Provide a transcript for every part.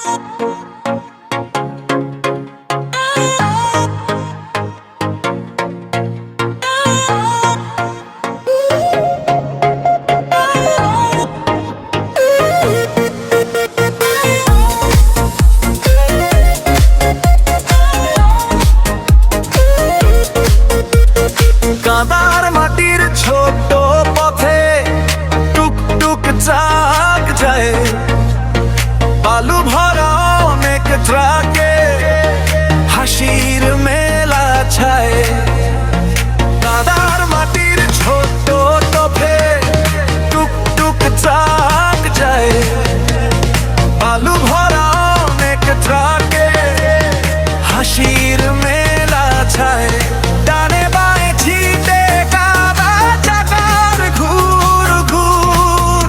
কাদার মাটির ছোট পথে টুকটুক চাক যায়, বালু ভরা অনেক ট্রাকে হাসির মেলা ছায়। কাদার মাটির ছোট পথে টুকটুক চাক যায়, বালু ভরা অনেক ট্রাকে হাসির মেলা ছায়। ডানে বাঁয়ে ছিটে কাদা চাকার ঘুর ঘুর,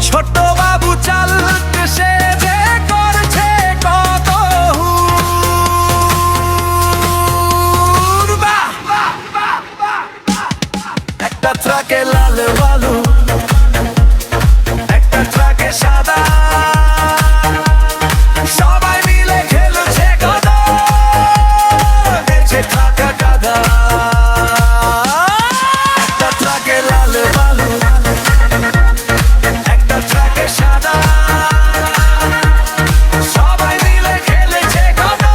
ছোট বাবু চালক সে যে করছে কত হুর। বাহ! একটা ট্রাকে লাল বালু, একটা ট্রাকে সাদা, সবাই মিলে খেলছে কাদা, বেঁচে থাকা কাদা। একটা ট্রাকে লাল বালু, একটা ট্রাকে সাদা, সবাই মিলে খেলেছে কাদা,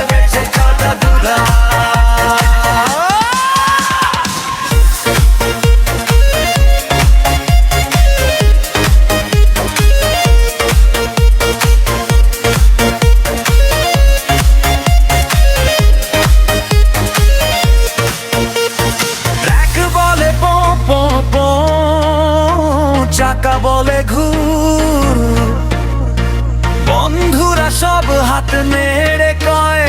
বেঁচে থাকা দুধা। চাকা বলে ঘুর, বন্ধুরা সব হাত নেড়ে কয়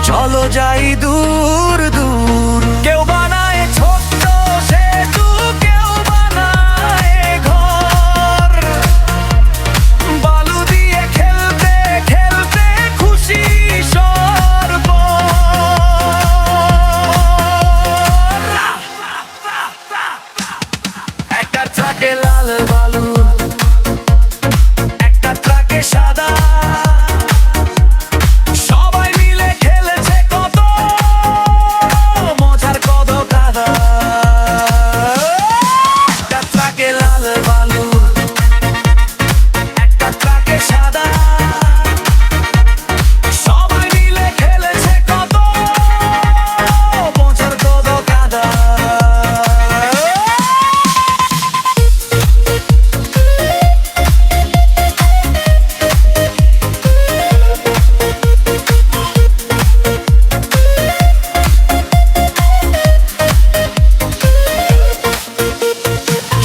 চলো যাই দূর দূর। কেউ বানায় ছোট্ট সেতু, কেউ বানায় ঘর, বালু দিয়ে খেলতে খেলতে খুশি সর্বর। একটা ট্রাকে লাল বালু, একটা ট্রাকে সাদা, সবাই মিলে খেলেছে কত মজার কত কাদা। একটা ট্রাকে লাল বালু, একটা ট্রাকে সাদা, সবাই মিলে খেলেছে কত মজার কত কাদা।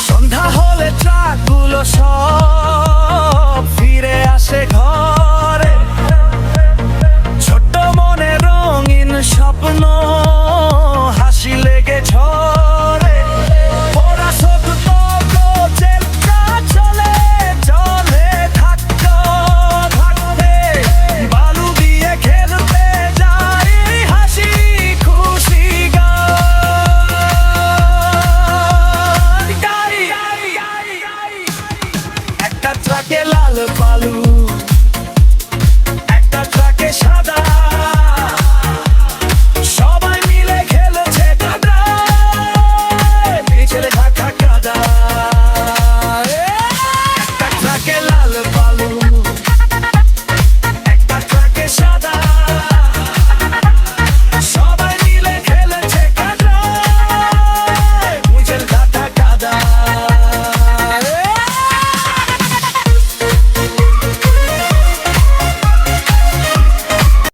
সন্ধ্যা হলে ট্রাকগুলো সব ফিরে আসে ঘরে, ছোট্ট মনে রঙিন স্বপ্ন হাসি লেগে ঝরে। ওরা সত্য চেষ্টা চলে চলে থাকতে থাকতে, বালু দিয়ে খেলতে যাই হাসি খুশি গান গাই। একটা ট্রাকে লাল বালু,